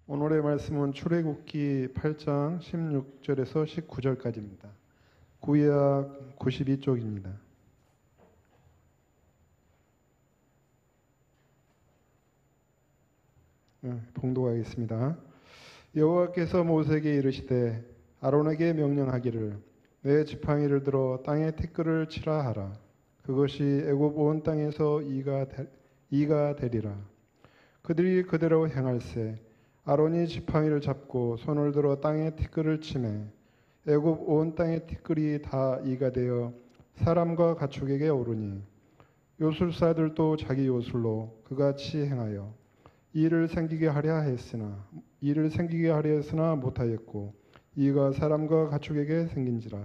오늘의 말씀은 출애굽기 8장 16절에서 19절까지입니다. 구약 92쪽입니다. 봉독하겠습니다. 여호와께서 모세에게 이르시되 아론에게 명령하기를 내 지팡이를 들어 땅에 티끌을 치라 하라. 그것이 애굽 온 땅에서 이가 되리라. 그들이 그대로 행할세. 아론이 지팡이를 잡고 손을 들어 땅에 티끌을 치매 애굽 온 땅의 티끌이 다 이가 되어 사람과 가축에게 오르니 요술사들도 자기 요술로 그같이 행하여 이를 생기게 하려 했으나 못하였고 이가 사람과 가축에게 생긴지라.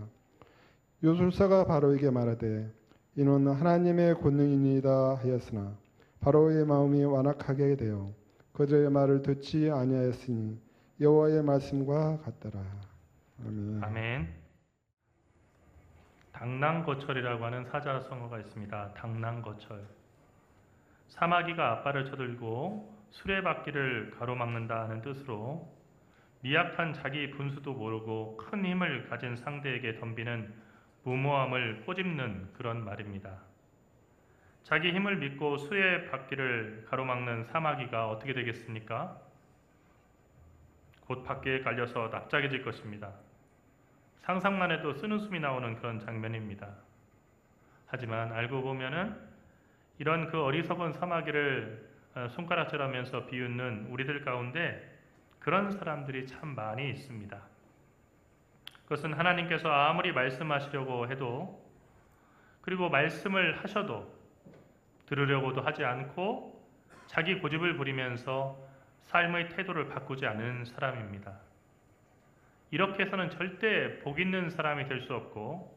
요술사가 바로에게 말하되 이는 하나님의 권능이니이다 하였으나 바로의 마음이 완악하게 되어 그들의 말을 듣지 아니하였으니 여호와의 말씀과 같더라. 아멘. 아멘. 당랑거철이라고 하는 사자성어가 있습니다. 당랑거철. 사마귀가 아빠를 쳐들고 수레바퀴를 가로막는다는 뜻으로 미약한 자기 분수도 모르고 큰 힘을 가진 상대에게 덤비는 무모함을 꼬집는 그런 말입니다. 자기 힘을 믿고 수레바퀴를 가로막는 사마귀가 어떻게 되겠습니까? 곧 바퀴에 깔려서 납작해질 것입니다. 상상만 해도 쓴웃음이 나오는 그런 장면입니다. 하지만 알고 보면은 이런 그 어리석은 사마귀를 손가락질하면서 비웃는 우리들 가운데 그런 사람들이 참 많이 있습니다. 그것은 하나님께서 아무리 말씀하시려고 해도 그리고 말씀을 하셔도 들으려고도 하지 않고 자기 고집을 부리면서 삶의 태도를 바꾸지 않은 사람입니다. 이렇게 해서는 절대 복 있는 사람이 될 수 없고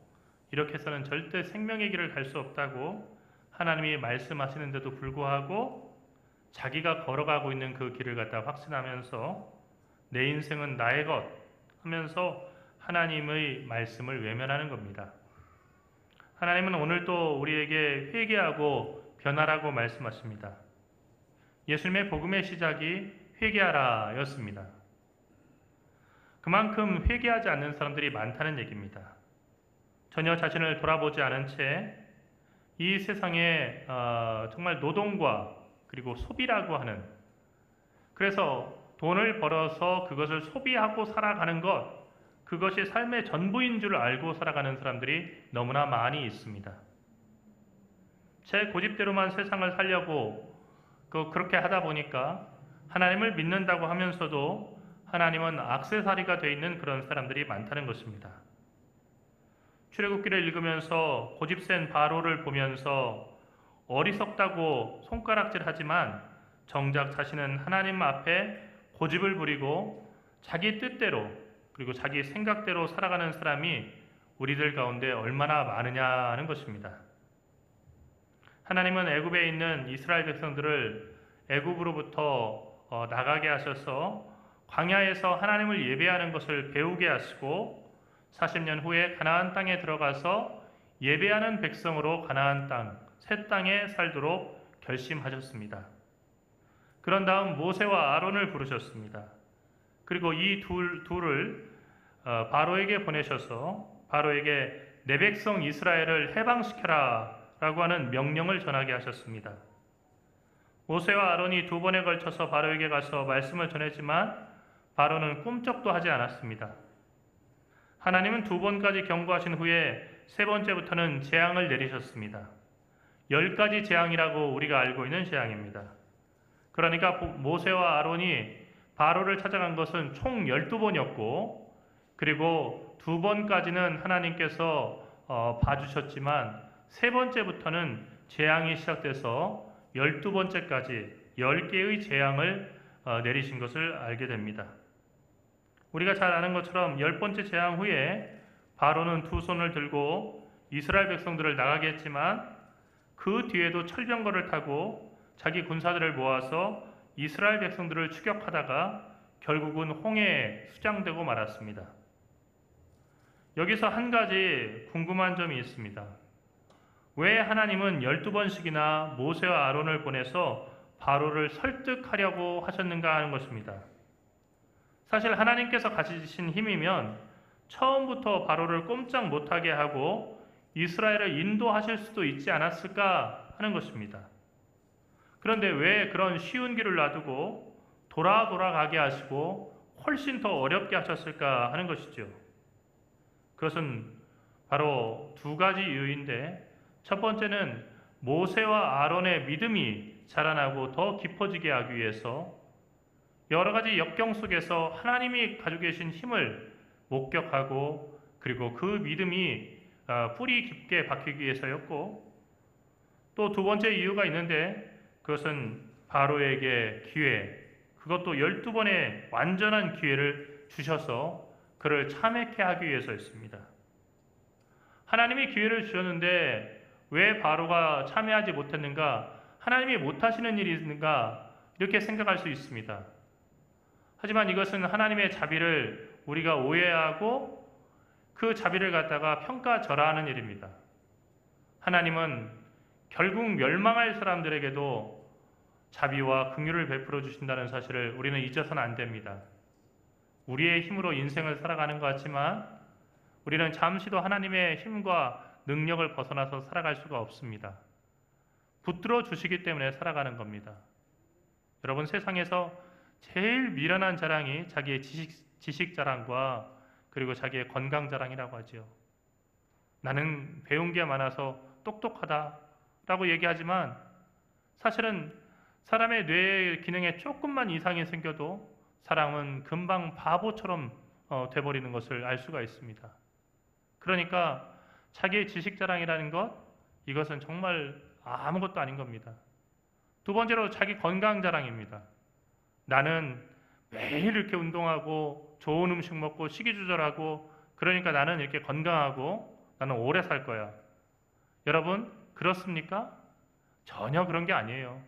이렇게 해서는 절대 생명의 길을 갈 수 없다고 하나님이 말씀하시는데도 불구하고 자기가 걸어가고 있는 그 길을 갖다 확신하면서 내 인생은 나의 것 하면서 하나님의 말씀을 외면하는 겁니다. 하나님은 오늘도 우리에게 회개하고 변화라고 말씀하십니다. 예수님의 복음의 시작이 회개하라 였습니다. 그만큼 회개하지 않는 사람들이 많다는 얘기입니다. 전혀 자신을 돌아보지 않은 채 이 세상에 정말 노동과 그리고 소비라고 하는, 그래서 돈을 벌어서 그것을 소비하고 살아가는 것, 그것이 삶의 전부인 줄 알고 살아가는 사람들이 너무나 많이 있습니다. 제 고집대로만 세상을 살려고 그렇게 하다 보니까 하나님을 믿는다고 하면서도 하나님은 액세서리가 되어 있는 그런 사람들이 많다는 것입니다. 출애굽기를 읽으면서 고집센 바로를 보면서 어리석다고 손가락질하지만 정작 자신은 하나님 앞에 고집을 부리고 자기 뜻대로 그리고 자기 생각대로 살아가는 사람이 우리들 가운데 얼마나 많으냐는 것입니다. 하나님은 애굽에 있는 이스라엘 백성들을 애굽으로부터 나가게 하셔서 광야에서 하나님을 예배하는 것을 배우게 하시고 40년 후에 가나안 땅에 들어가서 예배하는 백성으로 가나안 땅, 새 땅에 살도록 결심하셨습니다. 그런 다음 모세와 아론을 부르셨습니다. 그리고 이 둘을 바로에게 보내셔서 바로에게 내 백성 이스라엘을 해방시켜라 라고 하는 명령을 전하게 하셨습니다. 모세와 아론이 2번에 걸쳐서 바로에게 가서 말씀을 전했지만 바로는 꿈쩍도 하지 않았습니다. 하나님은 2번까지 경고하신 후에 3번째부터는 재앙을 내리셨습니다. 10가지 재앙이라고 우리가 알고 있는 재앙입니다. 그러니까 모세와 아론이 바로를 찾아간 것은 총 12번이었고 그리고 2번까지는 하나님께서 봐주셨지만 3번째부터는 재앙이 시작돼서 12번째까지 10개의 재앙을 내리신 것을 알게 됩니다. 우리가 잘 아는 것처럼 10번째 재앙 후에 바로는 2 손을 들고 이스라엘 백성들을 나가게 했지만 그 뒤에도 철병거를 타고 자기 군사들을 모아서 이스라엘 백성들을 추격하다가 결국은 홍해에 수장되고 말았습니다. 여기서 한 가지 궁금한 점이 있습니다. 왜 하나님은 12번씩이나 모세와 아론을 보내서 바로를 설득하려고 하셨는가 하는 것입니다. 사실 하나님께서 가지신 힘이면 처음부터 바로를 꼼짝 못하게 하고 이스라엘을 인도하실 수도 있지 않았을까 하는 것입니다. 그런데 왜 그런 쉬운 길을 놔두고 돌아가게 하시고 훨씬 더 어렵게 하셨을까 하는 것이죠. 그것은 바로 두 가지 이유인데, 첫 번째는 모세와 아론의 믿음이 자라나고 더 깊어지게 하기 위해서 여러 가지 역경 속에서 하나님이 가지고 계신 힘을 목격하고 그리고 그 믿음이 뿌리 깊게 박히기 위해서였고, 또 두 번째 이유가 있는데 그것은 바로에게 기회, 그것도 12번의 완전한 기회를 주셔서 그를 참회케 하기 위해서였습니다. 하나님이 기회를 주셨는데 왜 바로가 참회하지 못했는가? 하나님이 못하시는 일이 있는가? 이렇게 생각할 수 있습니다. 하지만 이것은 하나님의 자비를 우리가 오해하고 그 자비를 갖다가 평가절하하는 일입니다. 하나님은 결국 멸망할 사람들에게도 자비와 긍휼을 베풀어 주신다는 사실을 우리는 잊어서는 안 됩니다. 우리의 힘으로 인생을 살아가는 것 같지만 우리는 잠시도 하나님의 힘과 능력을 벗어나서 살아갈 수가 없습니다. 붙들어 주시기 때문에 살아가는 겁니다. 여러분, 세상에서 제일 미련한 자랑이 자기의 지식 자랑과 그리고 자기의 건강 자랑이라고 하지요. 나는 배운 게 많아서 똑똑하다라고 얘기하지만 사실은 사람의 뇌 기능에 조금만 이상이 생겨도 사람은 금방 바보처럼 돼버리는 것을 알 수가 있습니다. 그러니까 자기의 지식 자랑이라는 것, 이것은 정말 아무것도 아닌 겁니다. 두 번째로 자기 건강 자랑입니다. 나는 매일 이렇게 운동하고 좋은 음식 먹고 식이 조절하고 그러니까 나는 이렇게 건강하고 나는 오래 살 거야. 여러분, 그렇습니까? 전혀 그런 게 아니에요.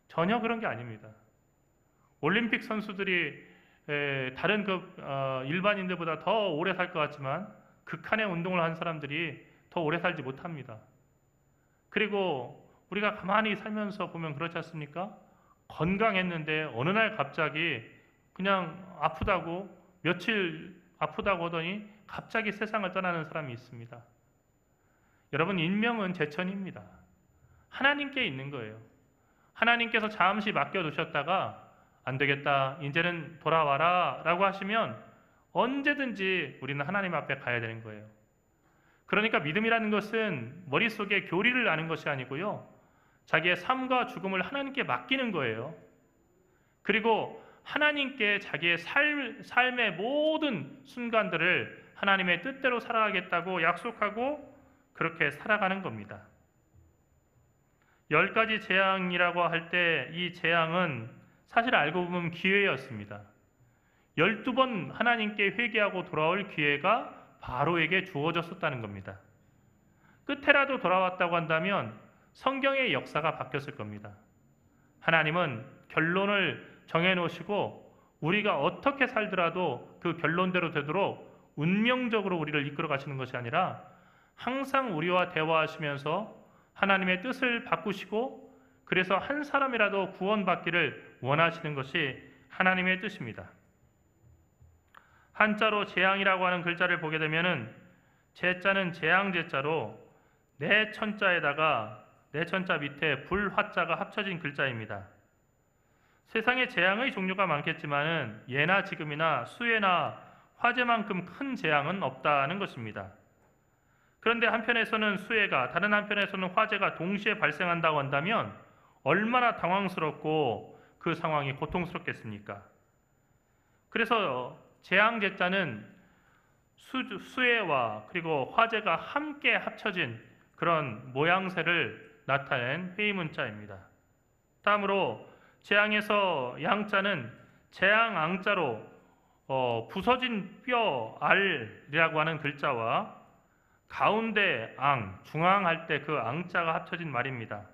전혀 그런 게 아닙니다. 올림픽 선수들이 다른 일반인들보다 더 오래 살 것 같지만 극한의 운동을 한 사람들이 더 오래 살지 못합니다. 그리고 우리가 가만히 살면서 보면 그렇지 않습니까? 건강했는데 어느 날 갑자기 그냥 아프다고 며칠 아프다고 하더니 갑자기 세상을 떠나는 사람이 있습니다. 여러분, 인명은 제천입니다. 하나님께 있는 거예요. 하나님께서 잠시 맡겨두셨다가 안 되겠다, 이제는 돌아와라 라고 하시면 언제든지 우리는 하나님 앞에 가야 되는 거예요. 그러니까 믿음이라는 것은 머릿속에 교리를 아는 것이 아니고요, 자기의 삶과 죽음을 하나님께 맡기는 거예요. 그리고 하나님께 자기의 삶의 모든 순간들을 하나님의 뜻대로 살아가겠다고 약속하고 그렇게 살아가는 겁니다. 10가지 재앙이라고 할 때 이 재앙은 사실 알고 보면 기회였습니다. 12번 하나님께 회개하고 돌아올 기회가 바로에게 주어졌었다는 겁니다. 끝에라도 돌아왔다고 한다면 성경의 역사가 바뀌었을 겁니다. 하나님은 결론을 정해놓으시고 우리가 어떻게 살더라도 그 결론대로 되도록 운명적으로 우리를 이끌어 가시는 것이 아니라 항상 우리와 대화하시면서 하나님의 뜻을 바꾸시고 그래서 한 사람이라도 구원받기를 원하시는 것이 하나님의 뜻입니다. 한자로 재앙이라고 하는 글자를 보게 되면은 재자는 재앙 재자로 네 천자에다가 네 천자 밑에 불화자가 합쳐진 글자입니다. 세상에 재앙의 종류가 많겠지만은 예나 지금이나 수해나 화재만큼 큰 재앙은 없다는 것입니다. 그런데 한편에서는 수해가, 다른 한편에서는 화재가 동시에 발생한다고 한다면 얼마나 당황스럽고 그 상황이 고통스럽겠습니까? 그래서 재앙 제자는 수해와 그리고 화재가 함께 합쳐진 그런 모양새를 나타낸 회의문자입니다. 다음으로 재앙에서 양자는 재앙 앙자로 부서진 뼈 알이라고 하는 글자와 가운데 앙, 중앙할 때 그 앙자가 합쳐진 말입니다.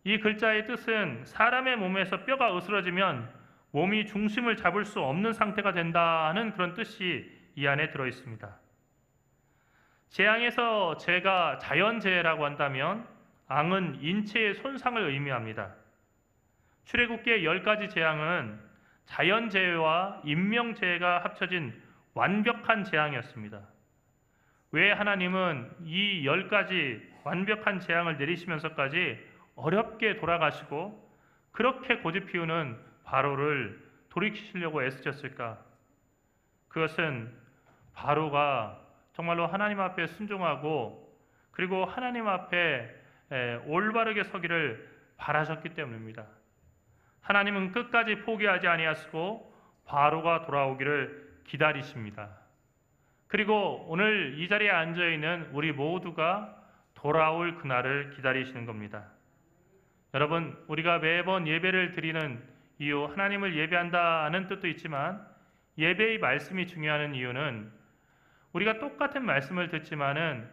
이 글자의 뜻은 사람의 몸에서 뼈가 으스러지면 몸이 중심을 잡을 수 없는 상태가 된다는 그런 뜻이 이 안에 들어 있습니다. 재앙에서 재가 자연재해라고 한다면 앙은 인체의 손상을 의미합니다. 출애굽기의 10가지 재앙은 자연재해와 인명재해가 합쳐진 완벽한 재앙이었습니다. 왜 하나님은 이 10가지 완벽한 재앙을 내리시면서까지 어렵게 돌아가시고 그렇게 고집 피우는 바로를 돌이키시려고 애쓰셨을까? 그것은 바로가 정말로 하나님 앞에 순종하고 그리고 하나님 앞에 올바르게 서기를 바라셨기 때문입니다. 하나님은 끝까지 포기하지 아니하시고 바로가 돌아오기를 기다리십니다. 그리고 오늘 이 자리에 앉아 있는 우리 모두가 돌아올 그날을 기다리시는 겁니다. 여러분, 우리가 매번 예배를 드리는 이유, 하나님을 예배한다는 뜻도 있지만 예배의 말씀이 중요한 이유는 우리가 똑같은 말씀을 듣지만은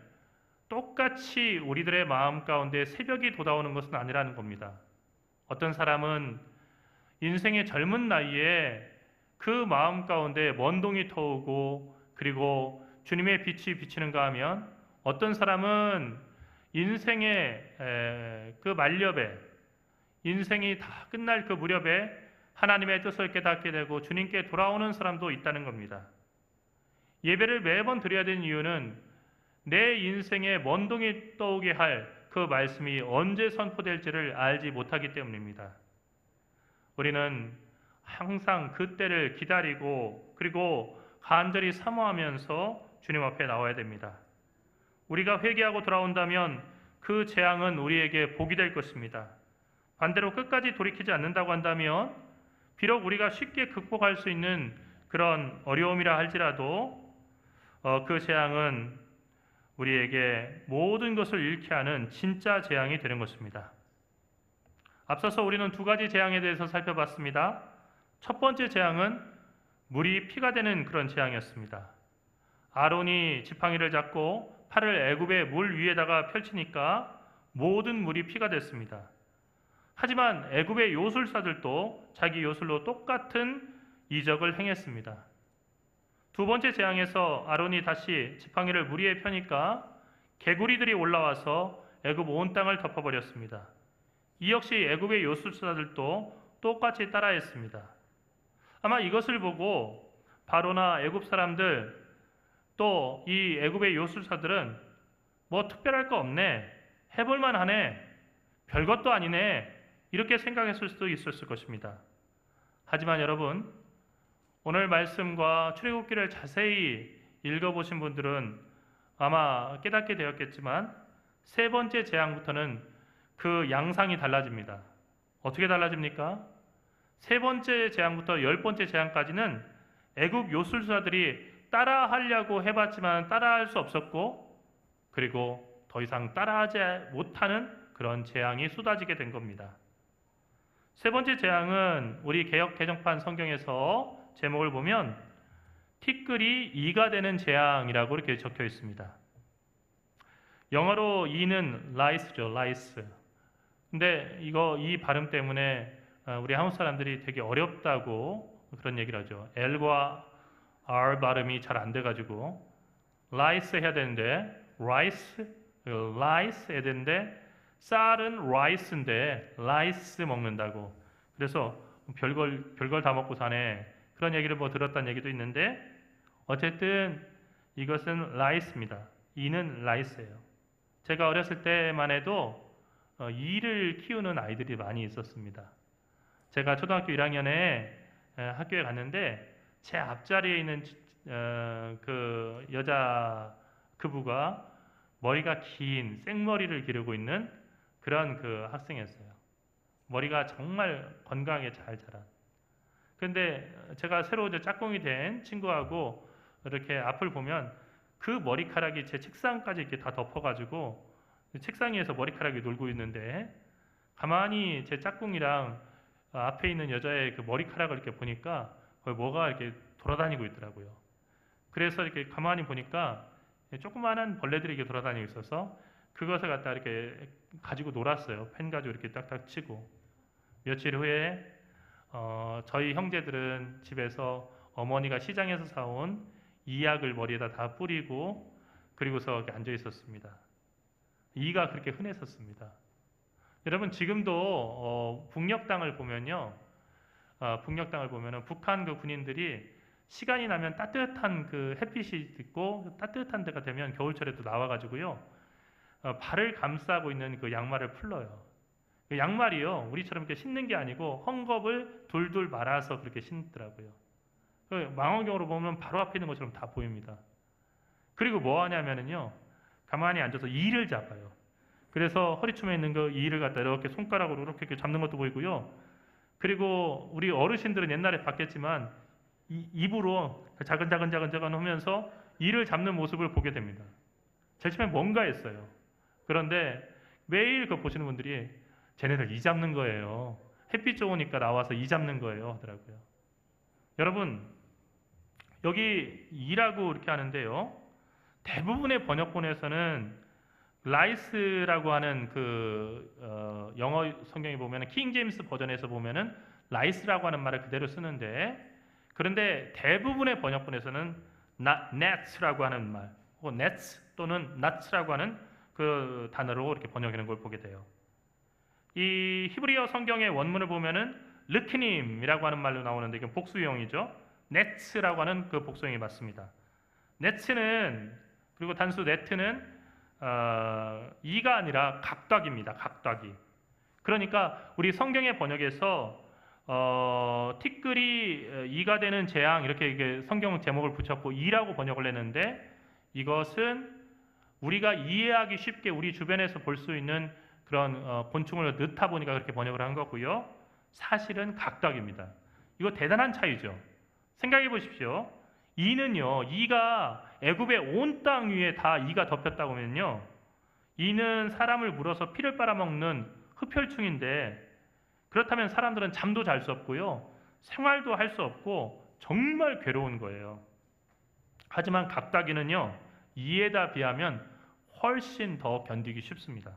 똑같이 우리들의 마음 가운데 새벽이 돋아오는 것은 아니라는 겁니다. 어떤 사람은 인생의 젊은 나이에 그 마음 가운데 먼동이 터오고 그리고 주님의 빛이 비치는가 하면 어떤 사람은 인생의 그 말렵에 인생이 다 끝날 그 무렵에 하나님의 뜻을 깨닫게 되고 주님께 돌아오는 사람도 있다는 겁니다. 예배를 매번 드려야 되는 이유는 내 인생에 먼동이 떠오게 할 그 말씀이 언제 선포될지를 알지 못하기 때문입니다. 우리는 항상 그때를 기다리고 그리고 간절히 사모하면서 주님 앞에 나와야 됩니다. 우리가 회개하고 돌아온다면 그 재앙은 우리에게 복이 될 것입니다. 반대로 끝까지 돌이키지 않는다고 한다면 비록 우리가 쉽게 극복할 수 있는 그런 어려움이라 할지라도 그 재앙은 우리에게 모든 것을 잃게 하는 진짜 재앙이 되는 것입니다. 앞서서 우리는 두 가지 재앙에 대해서 살펴봤습니다. 첫 번째 재앙은 물이 피가 되는 그런 재앙이었습니다. 아론이 지팡이를 잡고 팔을 애굽의 물 위에다가 펼치니까 모든 물이 피가 됐습니다. 하지만 애굽의 요술사들도 자기 요술로 똑같은 이적을 행했습니다. 두 번째 재앙에서 아론이 다시 지팡이를 물 위에 펴니까 개구리들이 올라와서 애굽 온 땅을 덮어버렸습니다. 이 역시 애굽의 요술사들도 똑같이 따라했습니다. 아마 이것을 보고 바로나 애굽 사람들 또 이 애굽의 요술사들은 뭐 특별할 거 없네, 해볼만 하네, 별것도 아니네 이렇게 생각했을 수도 있었을 것입니다. 하지만 여러분, 오늘 말씀과 출애굽기를 자세히 읽어보신 분들은 아마 깨닫게 되었겠지만 세 번째 재앙부터는 그 양상이 달라집니다. 어떻게 달라집니까? 세 번째 재앙부터 10번째 재앙까지는 애굽 요술사들이 따라하려고 해봤지만 따라할 수 없었고 그리고 더 이상 따라하지 못하는 그런 재앙이 쏟아지게 된 겁니다. 세 번째 재앙은 우리 개역 개정판 성경에서 제목을 보면 티끌이 이가 되는 재앙이라고 이렇게 적혀 있습니다. 영어로 이는 라이스죠, 라이스. 근데 이 발음 때문에 우리 한국 사람들이 되게 어렵다고 그런 얘기를 하죠. L과 R 발음이 잘 안 돼가지고 라이스 해야 되는데 라이스 해야 되는데 쌀은 라이스인데 라이스 먹는다고. 그래서 별걸 다 먹고 사네. 그런 얘기를 뭐 들었다는 얘기도 있는데 어쨌든 이것은 라이스입니다. 이는 라이스예요. 제가 어렸을 때만 해도 이를 키우는 아이들이 많이 있었습니다. 제가 초등학교 1학년에 학교에 갔는데 제 앞자리에 있는 그 여자 그부가 머리가 긴 생머리를 기르고 있는 그런 그 학생이었어요. 머리가 정말 건강하게 잘 자란. 근데 제가 새로 이제 짝꿍이 된 친구하고 이렇게 앞을 보면 그 머리카락이 제 책상까지 이렇게 다 덮어가지고 책상 위에서 머리카락이 놀고 있는데 가만히 제 짝꿍이랑 앞에 있는 여자의 그 머리카락을 이렇게 보니까 거기 뭐가 이렇게 돌아다니고 있더라고요. 그래서 이렇게 가만히 보니까 조그마한 벌레들이 이렇게 돌아다니고 있어서 그것을 갖다 이렇게 가지고 놀았어요. 펜 가지고 이렇게 딱딱 치고. 며칠 후에 저희 형제들은 집에서 어머니가 시장에서 사온 이약을 머리에다 다 뿌리고 그리고서 이렇게 앉아 있었습니다. 이가 그렇게 흔했었습니다. 여러분 지금도 북녘 땅을 보면요, 북녘 땅을 보면은 북한 그 군인들이 시간이 나면 따뜻한 그 햇빛이 있고 따뜻한 데가 되면 겨울철에도 나와가지고요 발을 감싸고 있는 그 양말을 풀러요. 그 양말이요 우리처럼 이렇게 신는 게 아니고 헝겊을 둘둘 말아서 그렇게 신더라고요. 그 망원경으로 보면 바로 앞에 있는 것처럼 다 보입니다. 그리고 뭐 하냐면은요 가만히 앉아서 이를 잡아요. 그래서 허리춤에 있는 그 이를 갖다 이렇게 손가락으로 이렇게 잡는 것도 보이고요. 그리고 우리 어르신들은 옛날에 봤겠지만 입으로 자근자근 하면서 이를 잡는 모습을 보게 됩니다. 제일 처음에 뭔가 했어요. 그런데 매일 그거 보시는 분들이 쟤네들 이 잡는 거예요. 햇빛 좋으니까 나와서 이 잡는 거예요 하더라고요. 여러분 여기 이라고 이렇게 하는데요. 대부분의 번역본에서는 라이스라고 하는 그 영어 성경에 보면은 킹 제임스 버전에서 보면은 라이스라고 하는 말을 그대로 쓰는데 그런데 대부분의 번역본에서는 nets라고 하는 말, 혹은 nets 또는 nuts라고 하는 그 단어로 이렇게 번역하는 걸 보게 돼요. 이 히브리어 성경의 원문을 보면은 르키님이라고 하는 말로 나오는데 이건 복수형이죠. nets라고 하는 그 복수형이 맞습니다. nets는 그리고 단수 네트는 이가 아니라 각닭입니다. 각닭이. 그러니까 우리 성경의 번역에서 티끌이 이가 되는 재앙 이렇게 성경 제목을 붙였고 이라고 번역을 했는데 이것은 우리가 이해하기 쉽게 우리 주변에서 볼 수 있는 그런 곤충을 넣다 보니까 그렇게 번역을 한 거고요. 사실은 각닭입니다. 이거 대단한 차이죠. 생각해 보십시오. 이는요, 이가 애굽의 온 땅 위에 다 이가 덮였다고 하면요, 이는 사람을 물어서 피를 빨아먹는 흡혈충인데 그렇다면 사람들은 잠도 잘 수 없고요, 생활도 할 수 없고 정말 괴로운 거예요. 하지만 각닭이는요, 이에다 비하면 훨씬 더 견디기 쉽습니다.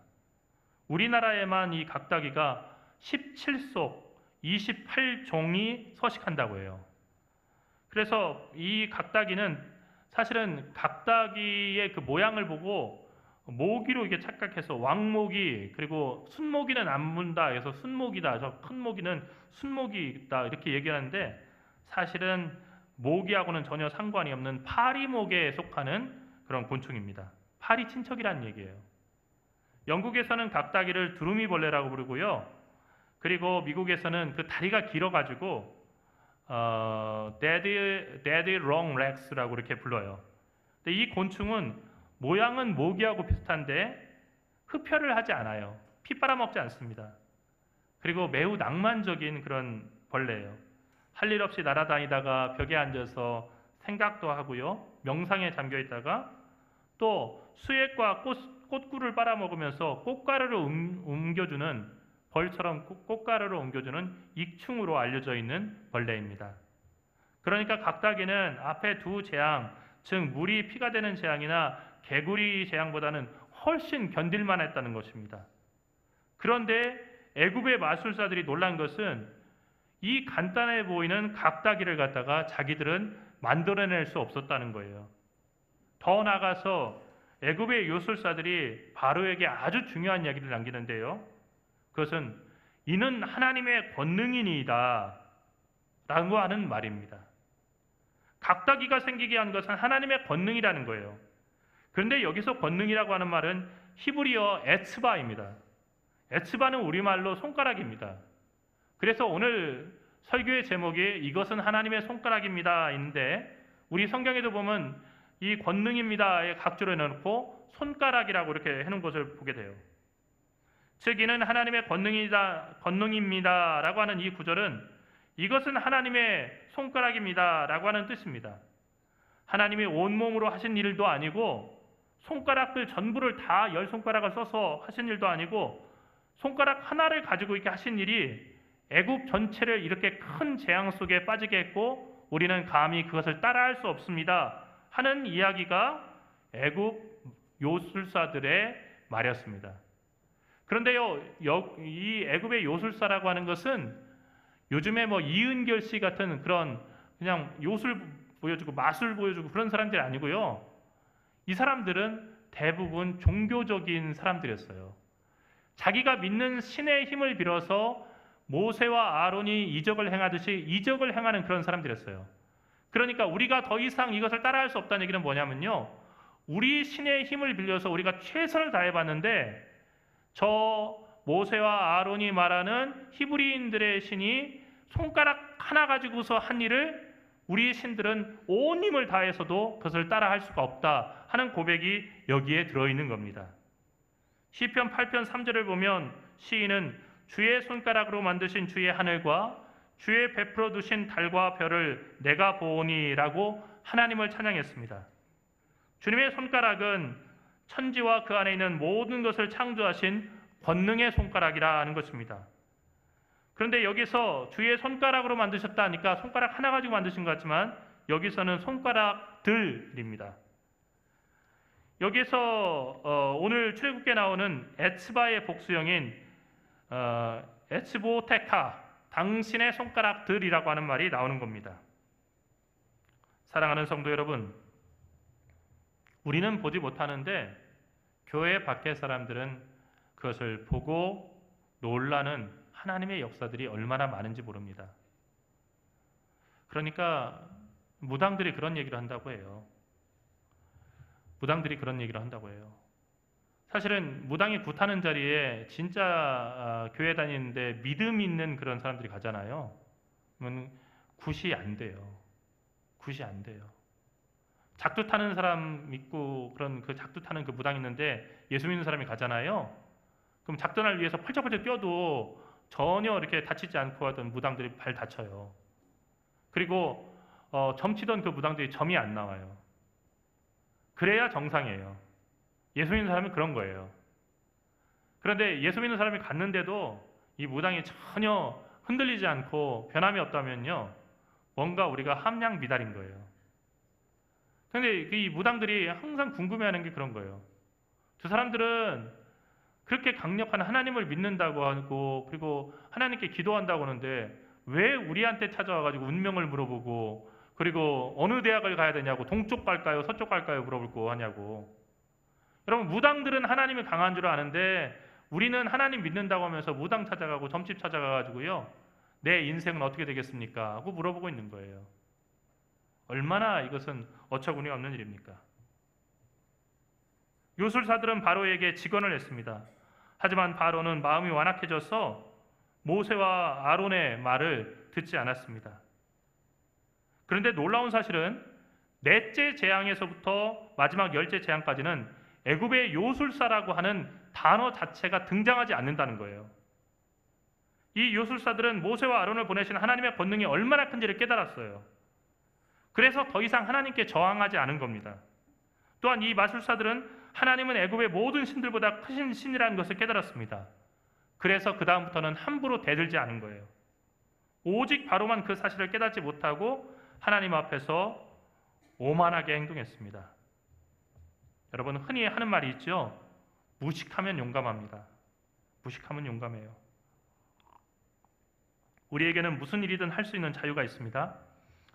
우리나라에만 이 각닭이가 17속 28종이 서식한다고 해요. 그래서 이 각닭이는 사실은 각닭이의 그 모양을 보고 모기로 이게 착각해서 왕모기 그리고 순모기는 안 문다 해서 순모기다, 저 큰 모기는 순모기다 이렇게 얘기하는데 사실은 모기하고는 전혀 상관이 없는 파리목에 속하는 그런 곤충입니다. 파리 친척이라는 얘기예요. 영국에서는 각닭이를 두루미벌레라고 부르고요. 그리고 미국에서는 그 다리가 길어가지고 dead long legs라고 이렇게 불러요. 근데 이 곤충은 모양은 모기하고 비슷한데 흡혈을 하지 않아요. 피 빨아먹지 않습니다. 그리고 매우 낭만적인 그런 벌레예요. 할 일 없이 날아다니다가 벽에 앉아서 생각도 하고요. 명상에 잠겨 있다가 또 수액과 꽃꿀을 빨아먹으면서 꽃가루를 옮겨주는 벌처럼 꽃가루를 옮겨주는 익충으로 알려져 있는 벌레입니다. 그러니까 각닭이는 앞에 두 재앙, 즉 물이 피가 되는 재앙이나 개구리 재앙보다는 훨씬 견딜만 했다는 것입니다. 그런데 애굽의 마술사들이 놀란 것은 이 간단해 보이는 각닭이를 갖다가 자기들은 만들어낼 수 없었다는 거예요. 더 나아가서 애굽의 요술사들이 바로에게 아주 중요한 이야기를 남기는데요. 그것은 이는 하나님의 권능이니이다 라고 하는 말입니다. 각닭이가 생기게 한 것은 하나님의 권능이라는 거예요. 그런데 여기서 권능이라고 하는 말은 히브리어 에츠바입니다. 에츠바는 우리말로 손가락입니다. 그래서 오늘 설교의 제목이 이것은 하나님의 손가락입니다 인데 우리 성경에도 보면 이 권능입니다에 각주로 해놓고 손가락이라고 이렇게 해놓은 것을 보게 돼요. 즉 이는 하나님의 권능입니다 라고 하는 이 구절은 이것은 하나님의 손가락입니다 라고 하는 뜻입니다. 하나님이 온몸으로 하신 일도 아니고 손가락들 전부를 다 10손가락을 써서 하신 일도 아니고 손가락 하나를 가지고 이렇게 하신 일이 애굽 전체를 이렇게 큰 재앙 속에 빠지게 했고 우리는 감히 그것을 따라할 수 없습니다 하는 이야기가 애굽 요술사들의 말이었습니다. 그런데요, 이 애굽의 요술사라고 하는 것은 요즘에 뭐 이은결 씨 같은 그런 그냥 요술 보여주고 마술 보여주고 그런 사람들이 아니고요. 이 사람들은 대부분 종교적인 사람들이었어요. 자기가 믿는 신의 힘을 빌어서 모세와 아론이 이적을 행하듯이 이적을 행하는 그런 사람들이었어요. 그러니까 우리가 더 이상 이것을 따라할 수 없다는 얘기는 뭐냐면요, 우리 신의 힘을 빌려서 우리가 최선을 다해봤는데 저 모세와 아론이 말하는 히브리인들의 신이 손가락 하나 가지고서 한 일을 우리 신들은 온 힘을 다해서도 그것을 따라할 수가 없다 하는 고백이 여기에 들어있는 겁니다. 시편 8편 3절을 보면 시인은 주의 손가락으로 만드신 주의 하늘과 주의 베풀어 두신 달과 별을 내가 보오니라고 하나님을 찬양했습니다. 주님의 손가락은 천지와 그 안에 있는 모든 것을 창조하신 권능의 손가락이라는 것입니다. 그런데 여기서 주의 손가락으로 만드셨다 하니까 손가락 하나 가지고 만드신 것 같지만 여기서는 손가락들입니다. 여기서 오늘 출애굽기에 나오는 에츠바의 복수형인 에츠보테카, 당신의 손가락들이라고 하는 말이 나오는 겁니다. 사랑하는 성도 여러분, 우리는 보지 못하는데 교회 밖의 사람들은 그것을 보고 놀라는 하나님의 역사들이 얼마나 많은지 모릅니다. 그러니까 무당들이 그런 얘기를 한다고 해요. 무당들이 그런 얘기를 한다고 해요. 사실은 무당이 굿하는 자리에 진짜 교회 다니는데 믿음 있는 그런 사람들이 가잖아요. 그러면 굿이 안 돼요. 굿이 안 돼요. 작두 타는 사람 믿고 그런 그 작두 타는 그 무당 있는데 예수 믿는 사람이 가잖아요. 그럼 작전을 위해서 펄쩍펄쩍 뛰어도 전혀 이렇게 다치지 않고 하던 무당들이 발 다쳐요. 그리고 점치던 그 무당들이 점이 안 나와요. 그래야 정상이에요. 예수 믿는 사람은 그런 거예요. 그런데 예수 믿는 사람이 갔는데도 이 무당이 전혀 흔들리지 않고 변함이 없다면요, 뭔가 우리가 함량 미달인 거예요. 그런데 이 무당들이 항상 궁금해하는 게 그런 거예요. 저 사람들은 그렇게 강력한 하나님을 믿는다고 하고 그리고 하나님께 기도한다고 하는데 왜 우리한테 찾아와가지고 운명을 물어보고 그리고 어느 대학을 가야 되냐고, 동쪽 갈까요 서쪽 갈까요 물어볼 하냐고. 여러분, 무당들은 하나님이 강한 줄 아는데 우리는 하나님 믿는다고 하면서 무당 찾아가고 점집 찾아가가지고요, 내 인생은 어떻게 되겠습니까 하고 물어보고 있는 거예요. 얼마나 이것은 어처구니 없는 일입니까? 요술사들은 바로에게 직언을 했습니다. 하지만 바로는 마음이 완악해져서 모세와 아론의 말을 듣지 않았습니다. 그런데 놀라운 사실은 넷째 재앙에서부터 마지막 열째 재앙까지는 애굽의 요술사라고 하는 단어 자체가 등장하지 않는다는 거예요. 이 요술사들은 모세와 아론을 보내신 하나님의 권능이 얼마나 큰지를 깨달았어요. 그래서 더 이상 하나님께 저항하지 않은 겁니다. 또한 이 마술사들은 하나님은 애굽의 모든 신들보다 크신 신이라는 것을 깨달았습니다. 그래서 그 다음부터는 함부로 대들지 않은 거예요. 오직 바로만 그 사실을 깨닫지 못하고 하나님 앞에서 오만하게 행동했습니다. 여러분, 흔히 하는 말이 있죠. 무식하면 용감합니다. 무식하면 용감해요. 우리에게는 무슨 일이든 할 수 있는 자유가 있습니다.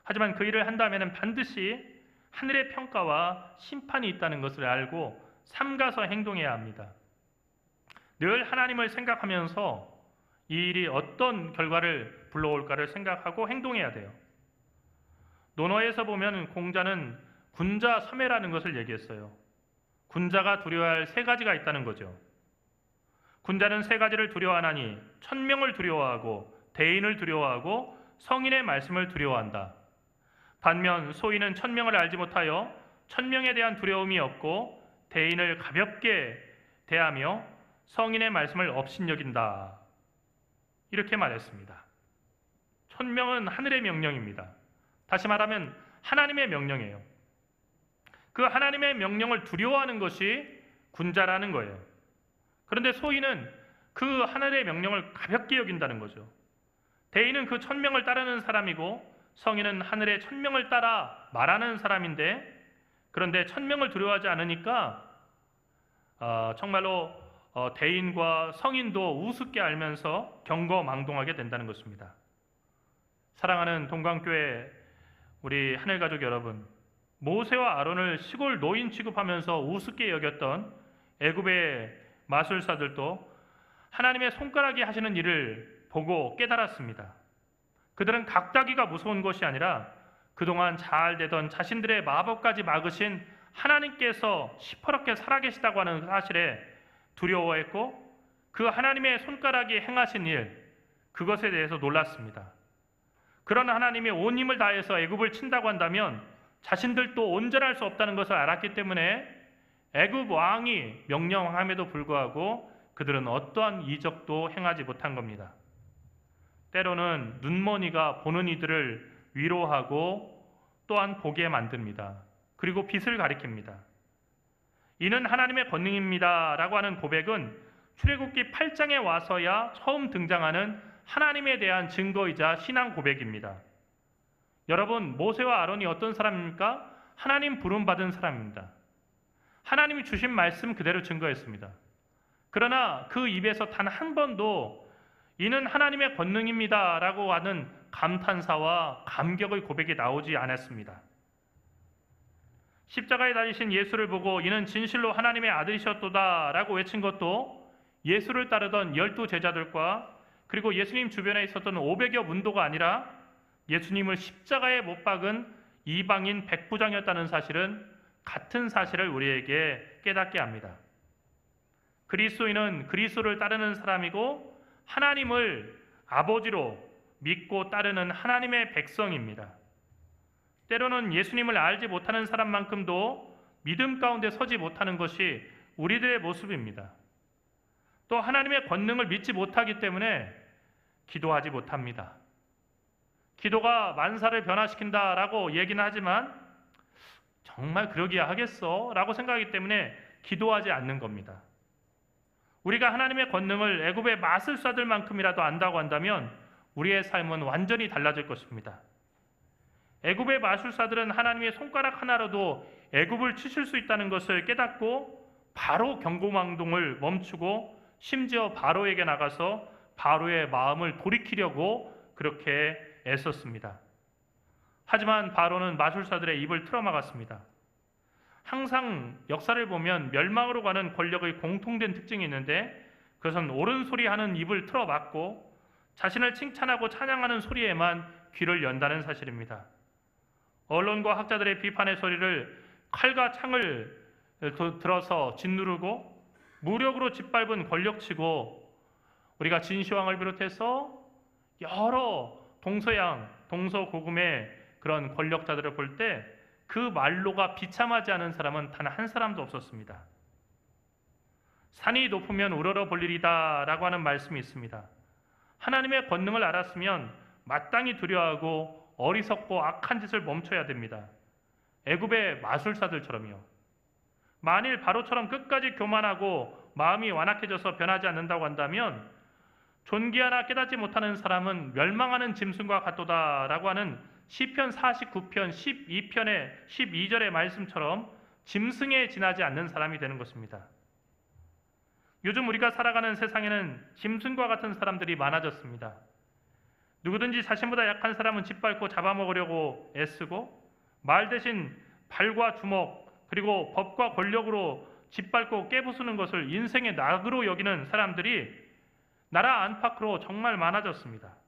하지만 그 일을 한다면 반드시 하늘의 평가와 심판이 있다는 것을 알고 삼가서 행동해야 합니다. 늘 하나님을 생각하면서 이 일이 어떤 결과를 불러올까를 생각하고 행동해야 돼요. 논어에서 보면 공자는 군자 섬애라는 것을 얘기했어요. 군자가 두려워할 세 가지가 있다는 거죠. 군자는 세 가지를 두려워하나니 천명을 두려워하고 대인을 두려워하고 성인의 말씀을 두려워한다. 반면 소인은 천명을 알지 못하여 천명에 대한 두려움이 없고 대인을 가볍게 대하며 성인의 말씀을 업신여긴다. 이렇게 말했습니다. 천명은 하늘의 명령입니다. 다시 말하면 하나님의 명령이에요. 그 하나님의 명령을 두려워하는 것이 군자라는 거예요. 그런데 소인은 그 하늘의 명령을 가볍게 여긴다는 거죠. 대인은 그 천명을 따르는 사람이고 성인은 하늘의 천명을 따라 말하는 사람인데, 그런데 천명을 두려워하지 않으니까 정말로 대인과 성인도 우습게 알면서 경거망동하게 된다는 것입니다. 사랑하는 동광교회 우리 하늘가족 여러분, 모세와 아론을 시골 노인 취급하면서 우습게 여겼던 애굽의 마술사들도 하나님의 손가락이 하시는 일을 보고 깨달았습니다. 그들은 각자기가 무서운 것이 아니라 그동안 잘 되던 자신들의 마법까지 막으신 하나님께서 시퍼렇게 살아계시다고 하는 사실에 두려워했고 그 하나님의 손가락이 행하신 일, 그것에 대해서 놀랐습니다. 그런 하나님이 온 힘을 다해서 애굽을 친다고 한다면 자신들도 온전할 수 없다는 것을 알았기 때문에 애굽 왕이 명령함에도 불구하고 그들은 어떠한 이적도 행하지 못한 겁니다. 때로는 눈머니가 보는 이들을 위로하고 또한 보게 만듭니다. 그리고 빛을 가리킵니다. 이는 하나님의 권능입니다 라고 하는 고백은 출애굽기 8장에 와서야 처음 등장하는 하나님에 대한 증거이자 신앙 고백입니다. 여러분, 모세와 아론이 어떤 사람입니까? 하나님 부름받은 사람입니다. 하나님이 주신 말씀 그대로 증거했습니다. 그러나 그 입에서 단 한 번도 이는 하나님의 권능입니다 라고 하는 감탄사와 감격의 고백이 나오지 않았습니다. 십자가에 달리신 예수를 보고 이는 진실로 하나님의 아들이셨도다 라고 외친 것도 예수를 따르던 12제자들과 그리고 예수님 주변에 있었던 500여 문도가 아니라 예수님을 십자가에 못 박은 이방인 백부장이었다는 사실은 같은 사실을 우리에게 깨닫게 합니다. 그리스도인은 그리스도를 따르는 사람이고 하나님을 아버지로 믿고 따르는 하나님의 백성입니다. 때로는 예수님을 알지 못하는 사람만큼도 믿음 가운데 서지 못하는 것이 우리들의 모습입니다. 또 하나님의 권능을 믿지 못하기 때문에 기도하지 못합니다. 기도가 만사를 변화시킨다라고 얘기는 하지만 정말 그러기야 하겠어? 라고 생각하기 때문에 기도하지 않는 겁니다. 우리가 하나님의 권능을 애굽의 마술사들만큼이라도 안다고 한다면 우리의 삶은 완전히 달라질 것입니다. 애굽의 마술사들은 하나님의 손가락 하나로도 애굽을 치실 수 있다는 것을 깨닫고 바로 경고망동을 멈추고 심지어 바로에게 나가서 바로의 마음을 돌이키려고 그렇게 애썼습니다. 하지만 바로는 마술사들의 입을 틀어막았습니다. 항상 역사를 보면 멸망으로 가는 권력의 공통된 특징이 있는데 그것은 옳은 소리 하는 입을 틀어막고 자신을 칭찬하고 찬양하는 소리에만 귀를 연다는 사실입니다. 언론과 학자들의 비판의 소리를 칼과 창을 들어서 짓누르고 무력으로 짓밟은 권력치고 우리가 진시황을 비롯해서 여러 동서양, 동서고금의 그런 권력자들을 볼 때 그 말로가 비참하지 않은 사람은 단 한 사람도 없었습니다. 산이 높으면 우러러 볼 일이다 라고 하는 말씀이 있습니다. 하나님의 권능을 알았으면 마땅히 두려워하고 어리석고 악한 짓을 멈춰야 됩니다. 애굽의 마술사들처럼요. 만일 바로처럼 끝까지 교만하고 마음이 완악해져서 변하지 않는다고 한다면 존귀하나 깨닫지 못하는 사람은 멸망하는 짐승과 같도다라고 하는 시편 49편 12편의 12절의 말씀처럼 짐승에 지나지 않는 사람이 되는 것입니다. 요즘 우리가 살아가는 세상에는 짐승과 같은 사람들이 많아졌습니다. 누구든지 자신보다 약한 사람은 짓밟고 잡아먹으려고 애쓰고 말 대신 발과 주먹 그리고 법과 권력으로 짓밟고 깨부수는 것을 인생의 낙으로 여기는 사람들이 나라 안팎으로 정말 많아졌습니다.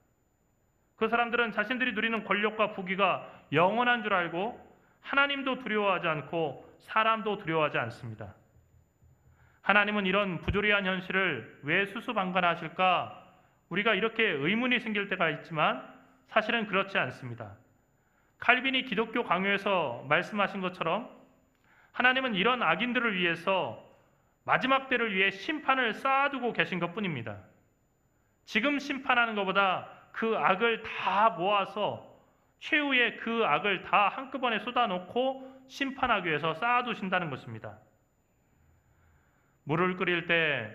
그 사람들은 자신들이 누리는 권력과 부귀가 영원한 줄 알고 하나님도 두려워하지 않고 사람도 두려워하지 않습니다. 하나님은 이런 부조리한 현실을 왜 수수방관하실까? 우리가 이렇게 의문이 생길 때가 있지만 사실은 그렇지 않습니다. 칼빈이 기독교 강요에서 말씀하신 것처럼 하나님은 이런 악인들을 위해서 마지막 때를 위해 심판을 쌓아두고 계신 것뿐입니다. 지금 심판하는 것보다 그 악을 다 모아서 최후의 그 악을 다 한꺼번에 쏟아놓고 심판하기 위해서 쌓아두신다는 것입니다. 물을 끓일 때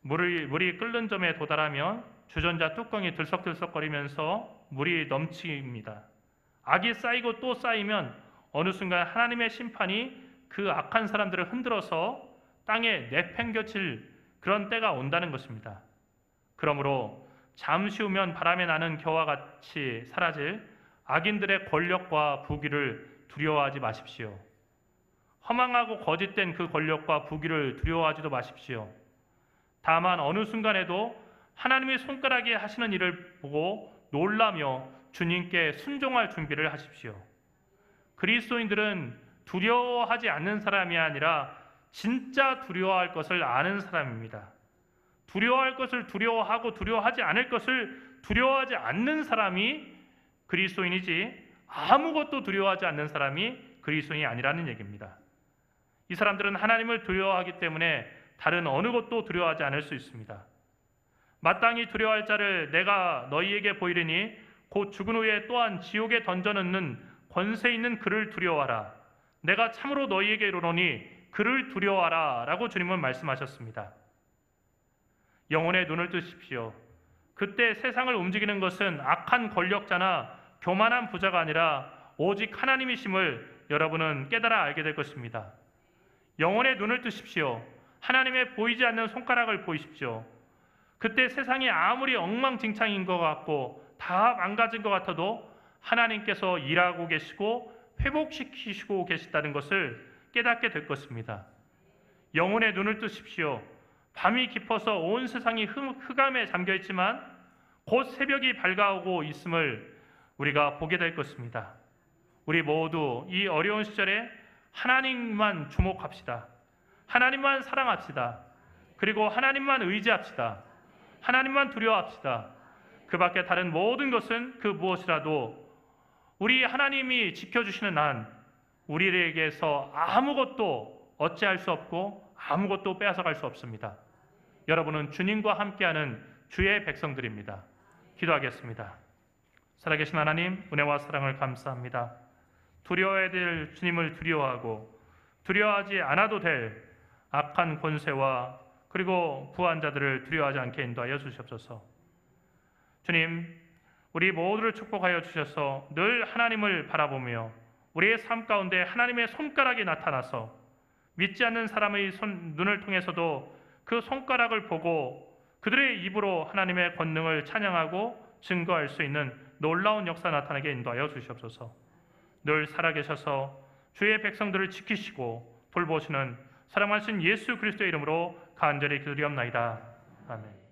물이 끓는 점에 도달하면 주전자 뚜껑이 들썩들썩거리면서 물이 넘칩니다. 악이 쌓이고 또 쌓이면 어느 순간 하나님의 심판이 그 악한 사람들을 흔들어서 땅에 내팽겨칠 그런 때가 온다는 것입니다. 그러므로 잠시 후면 바람에 나는 겨와 같이 사라질 악인들의 권력과 부귀를 두려워하지 마십시오. 허망하고 거짓된 그 권력과 부귀를 두려워하지도 마십시오. 다만 어느 순간에도 하나님의 손가락이 하시는 일을 보고 놀라며 주님께 순종할 준비를 하십시오. 그리스도인들은 두려워하지 않는 사람이 아니라 진짜 두려워할 것을 아는 사람입니다. 두려워할 것을 두려워하고 두려워하지 않을 것을 두려워하지 않는 사람이 그리스도인이지 아무것도 두려워하지 않는 사람이 그리스도인이 아니라는 얘기입니다. 이 사람들은 하나님을 두려워하기 때문에 다른 어느 것도 두려워하지 않을 수 있습니다. 마땅히 두려워할 자를 내가 너희에게 보이리니 곧 죽은 후에 또한 지옥에 던져넣는 권세 있는 그를 두려워하라. 내가 참으로 너희에게 이르노니 그를 두려워하라 라고 주님은 말씀하셨습니다. 영혼의 눈을 뜨십시오. 그때 세상을 움직이는 것은 악한 권력자나 교만한 부자가 아니라 오직 하나님이심을 여러분은 깨달아 알게 될 것입니다. 영혼의 눈을 뜨십시오. 하나님의 보이지 않는 손가락을 보이십시오. 그때 세상이 아무리 엉망진창인 것 같고 다 망가진 것 같아도 하나님께서 일하고 계시고 회복시키시고 계시다는 것을 깨닫게 될 것입니다. 영혼의 눈을 뜨십시오. 밤이 깊어서 온 세상이 흑암에 잠겨있지만 곧 새벽이 밝아오고 있음을 우리가 보게 될 것입니다. 우리 모두 이 어려운 시절에 하나님만 주목합시다. 하나님만 사랑합시다. 그리고 하나님만 의지합시다. 하나님만 두려워합시다. 그 밖에 다른 모든 것은 그 무엇이라도 우리 하나님이 지켜주시는 한 우리에게서 아무것도 어찌할 수 없고 아무것도 빼앗아갈 수 없습니다. 여러분은 주님과 함께하는 주의 백성들입니다. 기도하겠습니다. 살아계신 하나님, 은혜와 사랑을 감사합니다. 두려워해야 될 주님을 두려워하고 두려워하지 않아도 될 악한 권세와 그리고 부한 자들을 두려워하지 않게 인도하여 주시옵소서. 주님, 우리 모두를 축복하여 주셔서 늘 하나님을 바라보며 우리의 삶 가운데 하나님의 손가락이 나타나서 믿지 않는 사람의 눈을 통해서도 그 손가락을 보고 그들의 입으로 하나님의 권능을 찬양하고 증거할 수 있는 놀라운 역사 나타나게 인도하여 주시옵소서. 늘 살아계셔서 주의 백성들을 지키시고 돌보시는 사랑하신 예수 그리스도의 이름으로 간절히 기도드리옵나이다. 아멘.